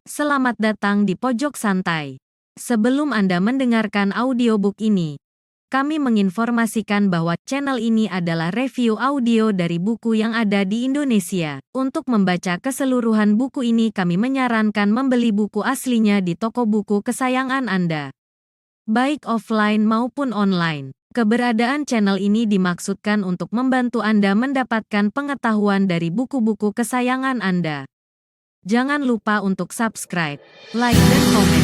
Selamat datang di Pojok Santai. Sebelum Anda mendengarkan audiobook ini, kami menginformasikan bahwa channel ini adalah review audio dari buku yang ada di Indonesia. Untuk membaca keseluruhan buku ini kami menyarankan membeli buku aslinya di toko buku kesayangan Anda, baik offline maupun online. Keberadaan channel ini dimaksudkan untuk membantu Anda mendapatkan pengetahuan dari buku-buku kesayangan Anda. Jangan lupa untuk subscribe, like, dan komen.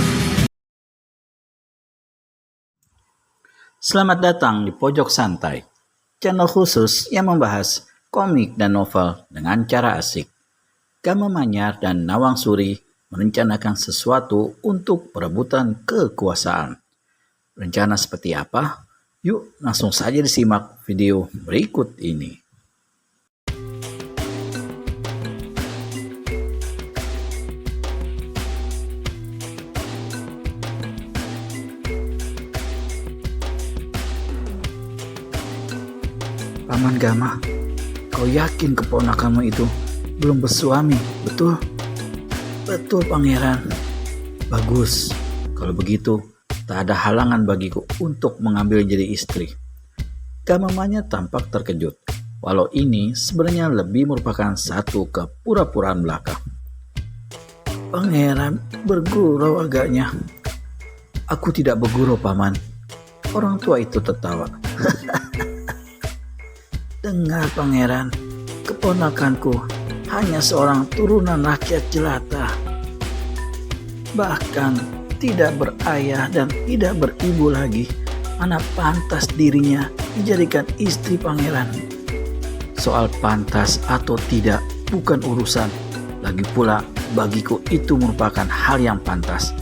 Selamat datang di Pojok Santai, channel khusus yang membahas komik dan novel dengan cara asik. Gama Manyar dan Nawang Suri merencanakan sesuatu untuk perebutan kekuasaan. Rencana seperti apa? Yuk langsung saja disimak video berikut ini. Paman Gama, kau yakin keponakanmu itu belum bersuami, betul? Betul, Pangeran. Bagus, kalau begitu tak ada halangan bagiku untuk mengambil jadi istri. Gama Manyar tampak terkejut, walau ini sebenarnya lebih merupakan satu kepura-puraan belaka. Pangeran bergurau agaknya. Aku tidak bergurau, Paman. Orang tua itu tertawa. Dengar, Pangeran, keponakanku hanya seorang turunan rakyat jelata. Bahkan tidak berayah dan tidak beribu lagi. Mana pantas dirinya dijadikan istri Pangeran. Soal pantas atau tidak bukan urusan. Lagi pula bagiku itu merupakan hal yang pantas.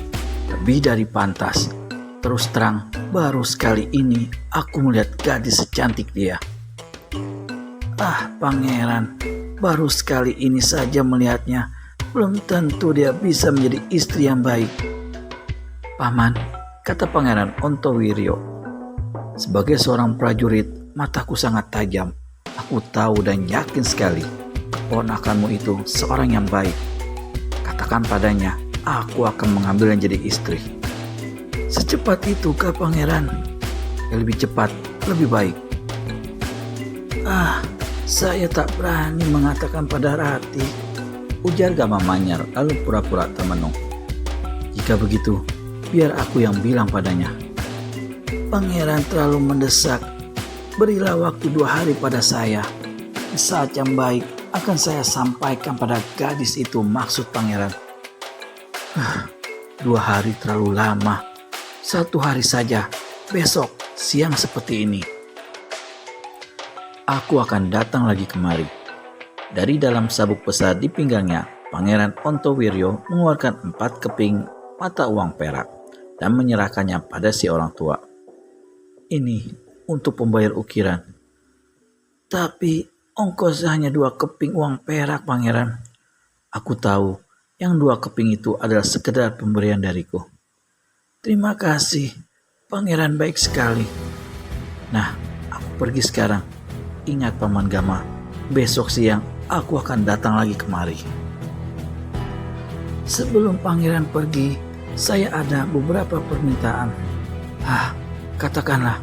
Lebih dari pantas. Terus terang, baru sekali ini aku melihat gadis secantik dia. Pangeran, baru sekali ini saja melihatnya, belum tentu dia bisa menjadi istri yang baik. Paman, kata Pangeran Ontowiryo, sebagai seorang prajurit, mataku sangat tajam. Aku tahu dan yakin sekali, keponakanmu itu seorang yang baik. Katakan padanya, aku akan mengambilnya jadi istri. Secepat itu kah, Pangeran? Lebih cepat, lebih baik. Saya tak berani mengatakan pada Rati, ujar Gama Manyar lalu pura-pura termenung. Jika begitu, biar aku yang bilang padanya. Pangeran terlalu mendesak. Berilah waktu 2 hari pada saya. Di saat yang baik akan saya sampaikan pada gadis itu maksud Pangeran. 2 hari terlalu lama. 1 hari saja, besok siang seperti ini. Aku akan datang lagi kemari. Dari dalam sabuk besar di pinggangnya, Pangeran Ontowiryo mengeluarkan 4 keping mata uang perak dan menyerahkannya pada si orang tua. Ini untuk pembayar ukiran. Tapi ongkosnya hanya 2 keping uang perak, Pangeran. Aku tahu yang 2 keping itu adalah sekedar pemberian dariku. Terima kasih, Pangeran baik sekali. Nah, aku pergi sekarang. Ingat, Paman Gama, besok siang aku akan datang lagi kemari. Sebelum Pangeran pergi, saya ada beberapa permintaan. Katakanlah,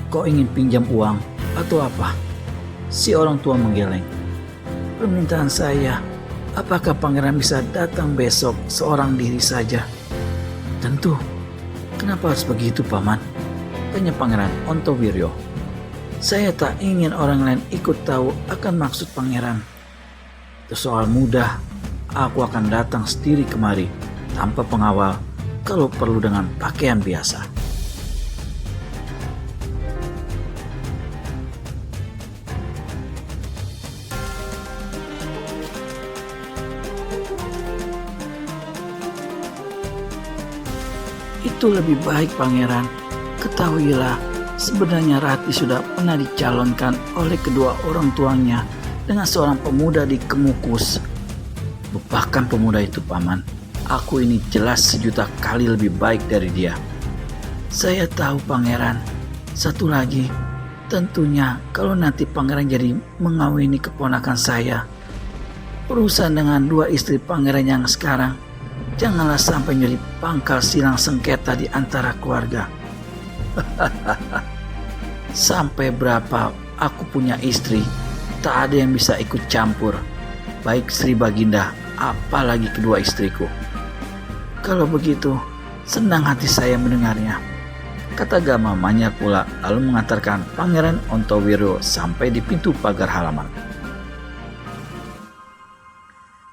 kau ingin pinjam uang atau apa? Si orang tua menggeleng. Permintaan saya, apakah Pangeran bisa datang besok seorang diri saja? Tentu. Kenapa harus begitu, Paman? Tanya Pangeran Ontowiryo. Saya tak ingin orang lain ikut tahu akan maksud Pangeran. Itu soal mudah. Aku akan datang sendiri kemari tanpa pengawal, kalau perlu dengan pakaian biasa. Itu lebih baik, Pangeran. Ketahuilah, sebenarnya Rati sudah pernah dicalonkan oleh kedua orang tuanya dengan seorang pemuda di Kemukus. Lupakan pemuda itu, Paman. Aku ini jelas 1.000.000 kali lebih baik dari dia. Saya tahu, Pangeran. Satu lagi, tentunya kalau nanti Pangeran jadi mengawini keponakan saya, urusan dengan 2 istri Pangeran yang sekarang Janganlah sampai menjadi pangkal silang sengketa di antara keluarga. Sampai berapa aku punya istri, tak ada yang bisa ikut campur, baik Sri Baginda apalagi kedua istriku. Kalau begitu, senang hati saya mendengarnya, kata Gama Manyar pula, lalu mengantarkan Pangeran Ontowiro sampai di pintu pagar halaman.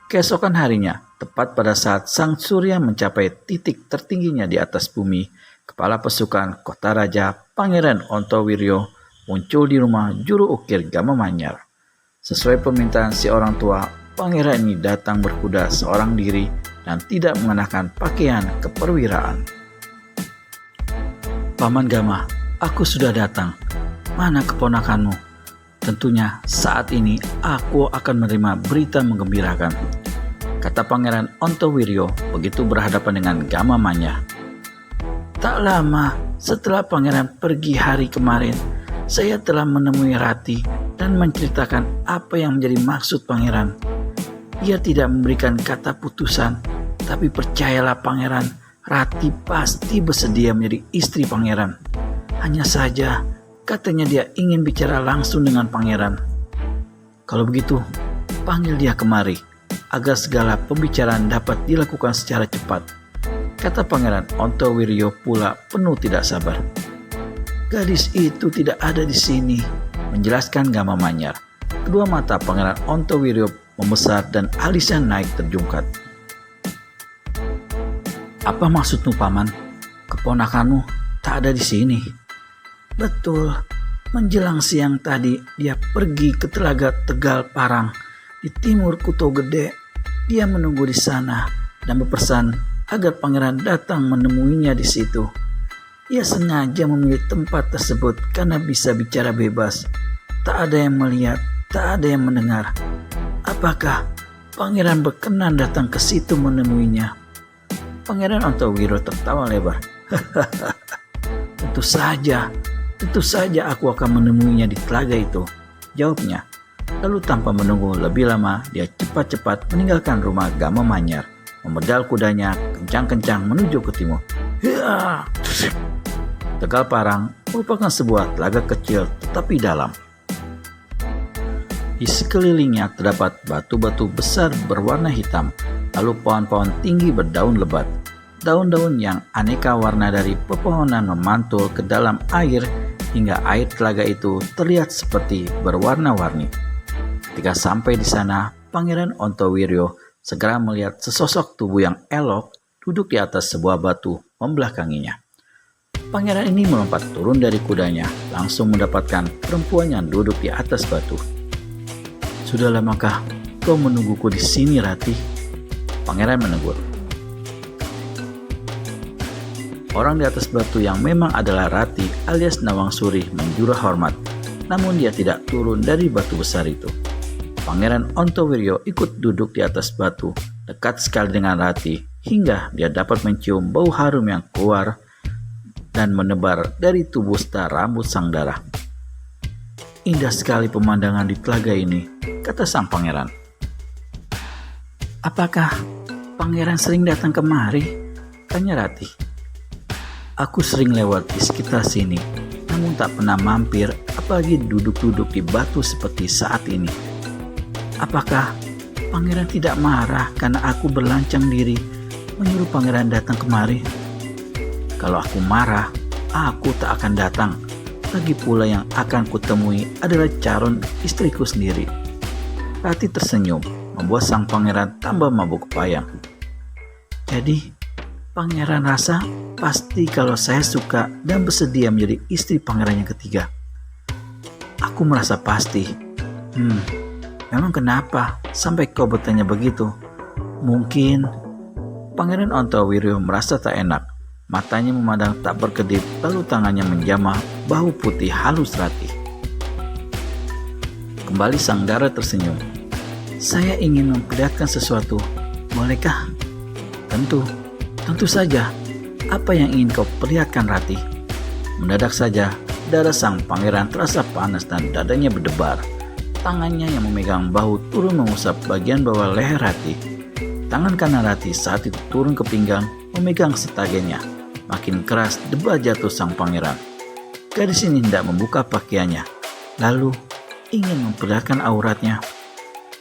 Keesokan harinya, tepat pada saat sang surya mencapai titik tertingginya di atas bumi, kepala pasukan kota raja Pangeran Ontowiro muncul di rumah juru ukir Gama Manyar. Sesuai permintaan si orang tua, pangeran ini datang berkuda seorang diri dan tidak mengenakan pakaian keperwiraan. Paman Gama, aku sudah datang. Mana keponakanmu? Tentunya saat ini aku akan menerima berita menggembirakan, kata Pangeran Ontowiro begitu berhadapan dengan Gama Manyar. Tak lama setelah pangeran pergi hari kemarin, saya telah menemui Rati dan menceritakan apa yang menjadi maksud pangeran. Ia tidak memberikan kata putusan, tapi percayalah pangeran, Rati pasti bersedia menjadi istri pangeran. Hanya saja, katanya dia ingin bicara langsung dengan pangeran. Kalau begitu, panggil dia kemari, agar segala pembicaraan dapat dilakukan secara cepat, kata Pangeran Ontowiro pula penuh tidak sabar. Gadis itu tidak ada di sini, menjelaskan Gama Manyar. Kedua mata Pangeran Ontowiro membesar dan alisnya naik terjungkat. Apa maksudmu, Paman? Keponakanmu tak ada di sini. Betul, menjelang siang tadi dia pergi ke Telaga Tegal Parang di timur Kuto Gede. Dia menunggu di sana dan berpesan agar pangeran datang menemuinya di situ. Ia sengaja memilih tempat tersebut karena bisa bicara bebas. Tak ada yang melihat, tak ada yang mendengar. Apakah pangeran berkenan datang ke situ menemuinya? Pangeran Ontowiro tertawa lebar. Tentu saja aku akan menemuinya di telaga itu, jawabnya. Lalu tanpa menunggu lebih lama, dia cepat-cepat meninggalkan rumah Gama Manyar, memedal kudanya kencang-kencang menuju ke timur. Tegal Parang merupakan sebuah telaga kecil tetapi dalam. Di sekelilingnya terdapat batu-batu besar berwarna hitam, lalu pohon-pohon tinggi berdaun lebat. Daun-daun yang aneka warna dari pepohonan memantul ke dalam air hingga air telaga itu terlihat seperti berwarna-warni. Ketika sampai di sana, Pangeran Ontowiro segera melihat sesosok tubuh yang elok duduk di atas sebuah batu membelakanginya. Pangeran ini melompat turun dari kudanya, langsung mendapatkan perempuan yang duduk di atas batu. Sudah lamakah kau menungguku di sini, Rati? Pangeran menegur. Orang di atas batu yang memang adalah Rati alias Nawang Suri menjura hormat, namun dia tidak turun dari batu besar itu. Pangeran Ontowiro ikut duduk di atas batu, dekat sekali dengan Rati, hingga dia dapat mencium bau harum yang keluar dan menebar dari tubuh serta rambut sang darah. Indah sekali pemandangan di telaga ini, kata sang pangeran. Apakah pangeran sering datang kemari? Tanya Rati. Aku sering lewat di sekitar sini, namun tak pernah mampir, apalagi duduk-duduk di batu seperti saat ini. Apakah pangeran tidak marah karena aku berlancang diri menyuruh pangeran datang kemari? Kalau aku marah, aku tak akan datang. Lagi pula yang akan kutemui adalah calon istriku sendiri. Rati tersenyum, membuat sang pangeran tambah mabuk kepayang. Jadi, pangeran rasa pasti kalau saya suka dan bersedia menjadi istri pangeran yang ketiga. Aku merasa pasti. Memang kenapa sampai kau bertanya begitu? Mungkin Pangeran Ontowiro merasa tak enak. Matanya memandang tak berkedip, lalu tangannya menjamah bahu putih halus Rati. Kembali sang dara tersenyum. Saya ingin memperlihatkan sesuatu. Bolehkah? Tentu saja. Apa yang ingin kau perlihatkan, Rati? Mendadak saja, dada sang pangeran terasa panas dan dadanya berdebar. Tangannya yang memegang bahu turun mengusap bagian bawah leher Rati. Tangan kanan Rati saat itu turun ke pinggang memegang setagennya. Makin keras debar jatuh sang pangeran. Gadis ini hendak membuka pakaiannya, lalu ingin memperlihatkan auratnya.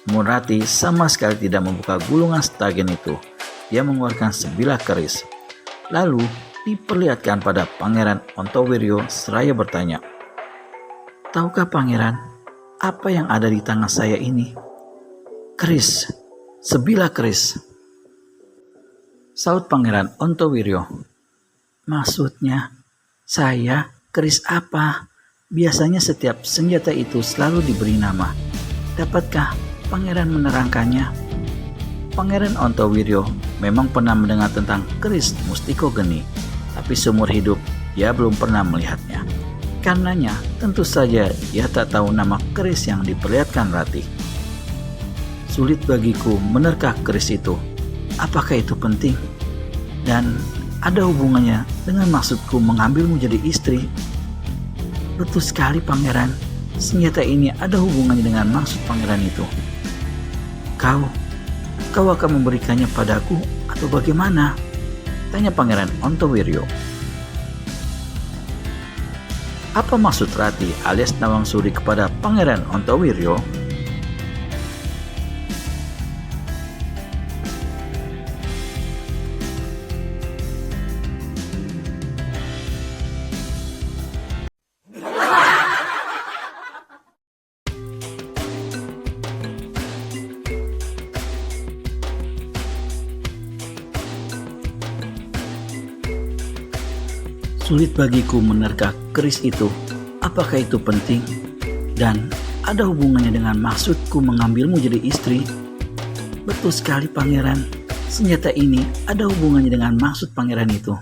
Namun Rati sama sekali tidak membuka gulungan setagen itu. Dia mengeluarkan sebilah keris. Lalu diperlihatkan pada Pangeran Ontowiryo seraya bertanya, "Tahukah pangeran, apa yang ada di tangan saya ini?" "Keris, sebilah keris," saut Pangeran Ontowiryo. "Maksudnya, saya keris apa? Biasanya setiap senjata itu selalu diberi nama. Dapatkah pangeran menerangkannya?" Pangeran Ontowiryo memang pernah mendengar tentang keris Mustiko Geni, tapi seumur hidup dia belum pernah melihatnya. Karenanya, tentu saja dia tak tahu nama keris yang diperlihatkan Rati. "Sulit bagiku menerka keris itu. Apakah itu penting? Dan ada hubungannya dengan maksudku mengambilmu jadi istri?" "Betul sekali pangeran, senjata ini ada hubungannya dengan maksud pangeran itu." Kau akan memberikannya padaku atau bagaimana?" tanya Pangeran Ontowiryo. Apa maksud Rati alias Nawang Suri kepada Pangeran Ontowiryo? "Sulit bagiku menerka keris itu. Apakah itu penting? Dan ada hubungannya dengan maksudku mengambilmu jadi istri?" "Betul sekali pangeran. Senjata ini ada hubungannya dengan maksud pangeran itu."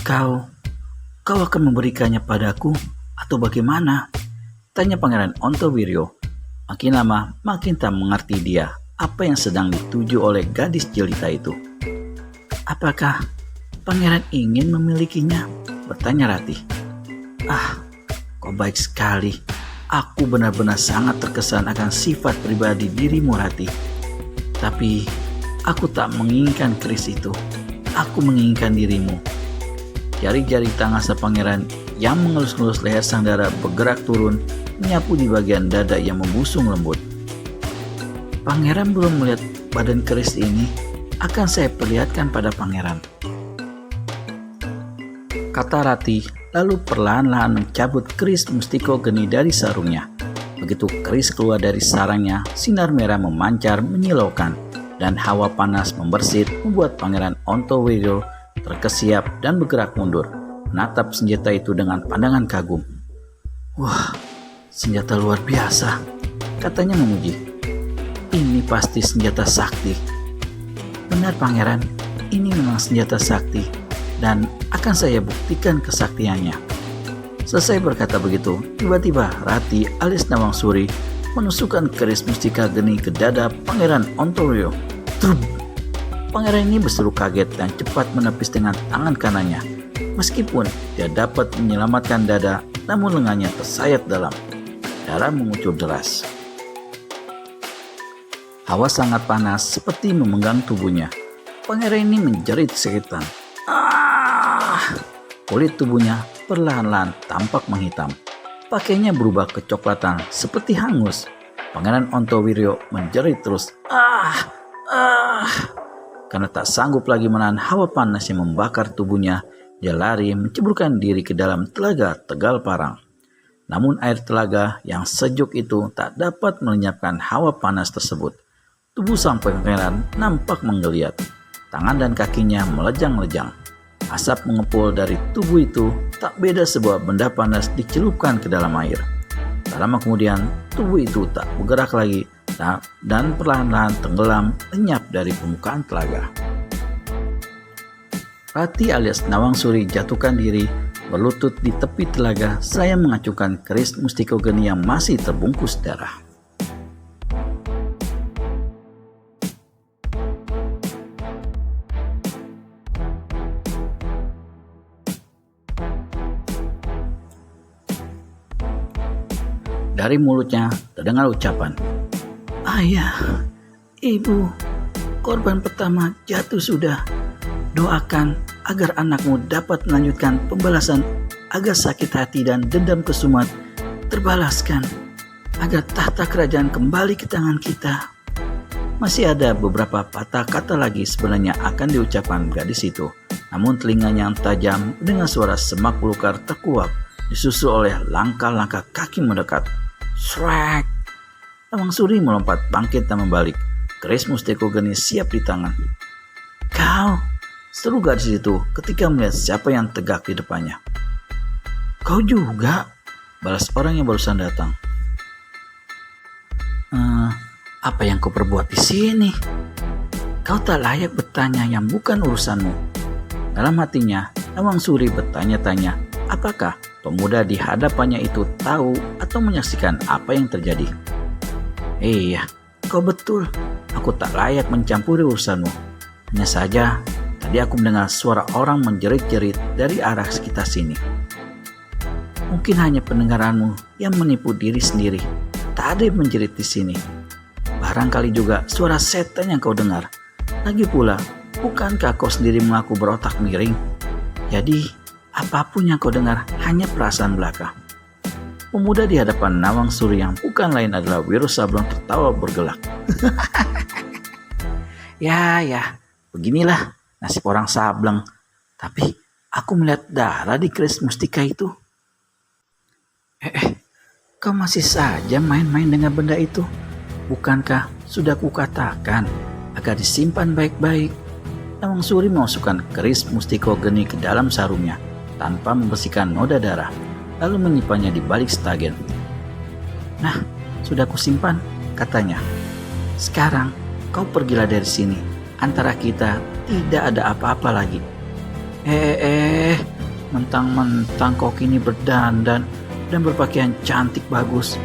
Kau akan memberikannya padaku atau bagaimana?" tanya Pangeran Ontowiryo. Makin lama makin tak mengerti dia apa yang sedang dituju oleh gadis jelita itu. "Apakah pangeran ingin memilikinya?" bertanya Rati. Kau baik sekali. Aku benar-benar sangat terkesan akan sifat pribadi dirimu Rati. Tapi aku tak menginginkan keris itu. Aku menginginkan dirimu. Jari-jari tangan sang pangeran yang mengelus-ngelus leher sang dara bergerak turun, menyapu di bagian dada yang membusung lembut. "Pangeran belum melihat badan keris ini. Akan saya perlihatkan pada pangeran," kata Rati, lalu perlahan-lahan mencabut keris Mustiko Geni dari sarungnya. Begitu keris keluar dari sarangnya, sinar merah memancar menyilaukan, dan hawa panas membersit membuat Pangeran Ontowiryo terkesiap dan bergerak mundur, menatap senjata itu dengan pandangan kagum. "Wah, senjata luar biasa," katanya memuji. "Ini pasti senjata sakti." "Benar pangeran, ini memang senjata sakti, dan akan saya buktikan kesaktiannya." Selesai berkata begitu, tiba-tiba Rati alias Nawang Suri menusukkan keris Mustika Geni ke dada Pangeran Ontowiryo. Trub! Pangeran ini berseru kaget dan cepat menepis dengan tangan kanannya. Meskipun dia dapat menyelamatkan dada, namun lengannya tersayat dalam. Darah mengucur deras. Hawa sangat panas seperti memenggang tubuhnya. Pangeran ini menjerit kesakitan. Kulit tubuhnya perlahan-lahan tampak menghitam. Pakaiannya berubah kecoklatan seperti hangus. Pangeran Ontowiryo menjerit terus. Karena tak sanggup lagi menahan hawa panas yang membakar tubuhnya, dia lari menceburkan diri ke dalam telaga Tegal Parang. Namun air telaga yang sejuk itu tak dapat melenyapkan hawa panas tersebut. Tubuh sang pangeran nampak menggeliat. Tangan dan kakinya melejang-lejang. Asap mengepul dari tubuh itu tak beda sebuah benda panas dicelupkan ke dalam air. Tak lama kemudian tubuh itu tak bergerak lagi dan perlahan-lahan tenggelam lenyap dari permukaan telaga. Rati alias Nawang Suri jatuhkan diri berlutut di tepi telaga seraya mengacukan keris Mustiko Geni yang masih terbungkus darah. Dari mulutnya terdengar ucapan, "Ayah, Ibu, korban pertama jatuh sudah. Doakan agar anakmu dapat melanjutkan pembalasan agar sakit hati dan dendam kesumat terbalaskan, agar tahta kerajaan kembali ke tangan kita. Masih ada beberapa patah kata lagi sebenarnya akan diucapkan gadis itu, namun telinganya yang tajam dengan suara semak belukar terkuak disusul oleh langkah-langkah kaki mendekat. Shrek! Nawang Suri melompat bangkit dan membalik. Keris Mustiko Geni siap di tangan. Kau! Seru gadis itu ketika melihat siapa yang tegak di depannya. Kau juga? Balas orang yang barusan datang. Apa yang kau perbuat di sini? Kau tak layak bertanya yang bukan urusanmu. Dalam hatinya, Nawang Suri bertanya-tanya, apakah pemuda di hadapannya itu tahu atau menyaksikan apa yang terjadi. Iya, kau betul. Aku tak layak mencampuri urusanmu. Hanya saja, tadi aku mendengar suara orang menjerit-jerit dari arah sekitar sini. Mungkin hanya pendengaranmu yang menipu diri sendiri. Tak ada yang menjerit di sini. Barangkali juga suara setan yang kau dengar. Lagi pula, bukankah kau sendiri mengaku berotak miring? Jadi, apapun yang kau dengar hanya perasaan belaka. Pemuda di hadapan Nawang Suri yang bukan lain adalah Wiro Sableng tertawa bergelak. Ya, beginilah nasib orang Sableng. Tapi aku melihat darah di keris mustika itu. Kau masih saja main-main dengan benda itu. Bukankah sudah kukatakan agar disimpan baik-baik? Nawang Suri memasukkan keris Mustiko Geni ke dalam sarungnya tanpa membersihkan noda darah, lalu menyimpannya di balik stagen. Nah, sudah kusimpan, katanya. Sekarang kau pergilah dari sini. Antara kita tidak ada apa-apa lagi. Mentang-mentang kau kini berdandan dan berpakaian cantik bagus.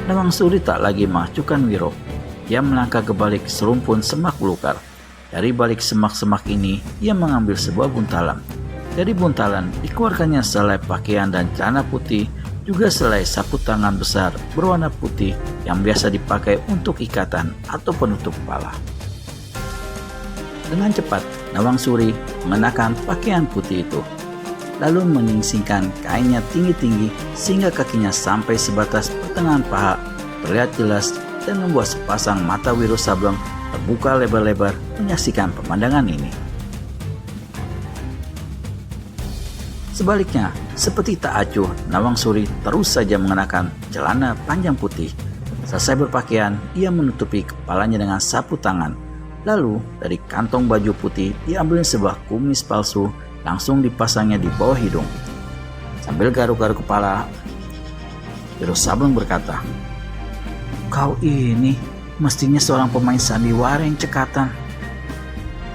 Nawang Suri tak lagi mengacuhkan Wiro. Ia melangkah ke balik serumpun semak belukar. Dari balik semak-semak ini, ia mengambil sebuah buntalan. Dari buntalan dikeluarkannya selai pakaian dan celana putih, juga selai sapu tangan besar berwarna putih yang biasa dipakai untuk ikatan atau penutup kepala. Dengan cepat, Nawang Suri mengenakan pakaian putih itu, lalu menyingsingkan kainnya tinggi-tinggi sehingga kakinya sampai sebatas pertengahan paha terlihat jelas dan membuat sepasang mata Wiro Sableng terbuka lebar-lebar menyaksikan pemandangan ini. Sebaliknya, seperti tak acuh, Nawang Suri terus saja mengenakan celana panjang putih. Selesai berpakaian, ia menutupi kepalanya dengan sapu tangan. Lalu, dari kantong baju putih diambil sebuah kumis palsu, langsung dipasangnya di bawah hidung. Sambil garuk-garuk kepala, Wiro Sableng berkata, "Kau ini mestinya seorang pemain sandiwara yang cekatan."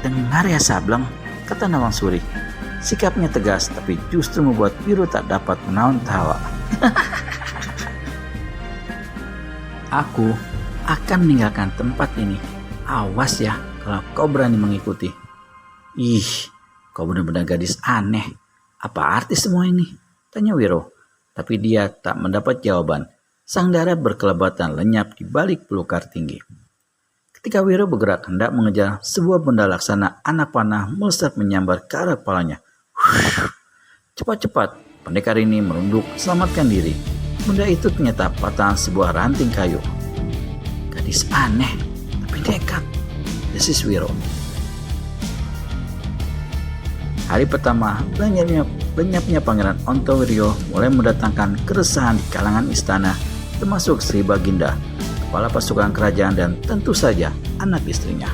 "Dengar ya Sableng," kata Nawang Suri. Sikapnya tegas tapi justru membuat Wiro tak dapat menahan tawa. "Aku akan meninggalkan tempat ini. Awas ya kalau kau berani mengikuti." "Ih, kau benar-benar gadis aneh. Apa arti semua ini?" tanya Wiro. Tapi dia tak mendapat jawaban. Sang darah berkelebatan lenyap di balik belukar tinggi. Ketika Wiro bergerak hendak mengejar, sebuah benda laksana anak panah melesat menyambar ke arah kepalanya. Cepat-cepat, pendekar ini merunduk selamatkan diri. Benda itu ternyata patahan sebuah ranting kayu. "Gadis aneh, tapi nekat," desis Wiro. Hari pertama, lenyapnya Pangeran Ontowiryo mulai mendatangkan keresahan di kalangan istana, termasuk Sri Baginda, kepala pasukan kerajaan dan tentu saja anak istrinya.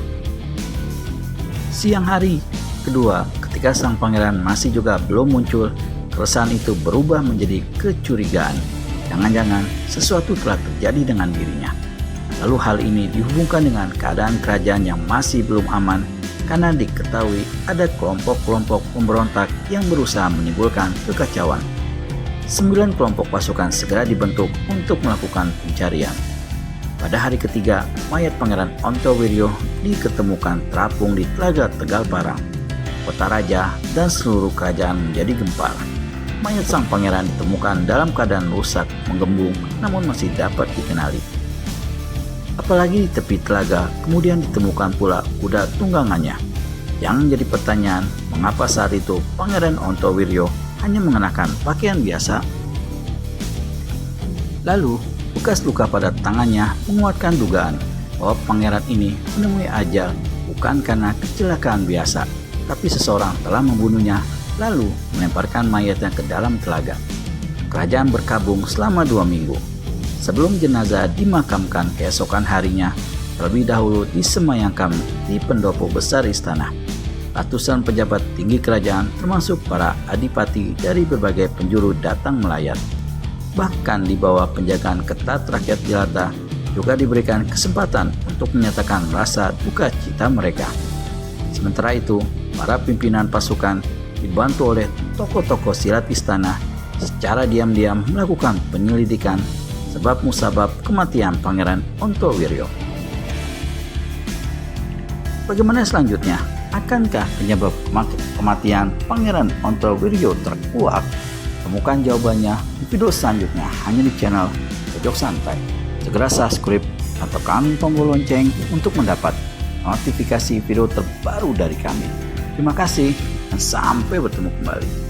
Siang hari kedua, ketika sang pangeran masih juga belum muncul, keresahan itu berubah menjadi kecurigaan. Jangan-jangan sesuatu telah terjadi dengan dirinya. Lalu hal ini dihubungkan dengan keadaan kerajaan yang masih belum aman, karena diketahui ada kelompok-kelompok pemberontak yang berusaha menimbulkan kekacauan. 9 kelompok pasukan segera dibentuk untuk melakukan pencarian. Pada hari ketiga, mayat Pangeran Ontowiryo diketemukan terapung di Telaga Tegal Parang. Kota raja dan seluruh kerajaan menjadi gempar. Mayat sang pangeran ditemukan dalam keadaan rusak, menggembung, namun masih dapat dikenali. Apalagi di tepi telaga kemudian ditemukan pula kuda tunggangannya. Yang menjadi pertanyaan, mengapa saat itu Pangeran Ontowiryo hanya mengenakan pakaian biasa? Lalu, bekas luka pada tangannya menguatkan dugaan bahwa pangeran ini menemui ajal bukan karena kecelakaan biasa, tapi seseorang telah membunuhnya lalu melemparkan mayatnya ke dalam telaga. Kerajaan berkabung selama 2 minggu. Sebelum jenazah dimakamkan keesokan harinya, terlebih dahulu disemayamkan di pendopo besar istana. Ratusan pejabat tinggi kerajaan termasuk para adipati dari berbagai penjuru datang melayat. Bahkan di bawah penjagaan ketat rakyat jelata juga diberikan kesempatan untuk menyatakan rasa duka cita mereka. Sementara itu, para pimpinan pasukan dibantu oleh tokoh-tokoh silat istana secara diam-diam melakukan penyelidikan sebab musabab kematian Pangeran Ontowiryo. Bagaimana selanjutnya? Akankah penyebab kematian Pangeran Ontowiryo terkuak? Temukan jawabannya di video selanjutnya hanya di channel Pojok Santai. Segera subscribe atau tekan tombol lonceng untuk mendapat notifikasi video terbaru dari kami. Terima kasih dan sampai bertemu kembali.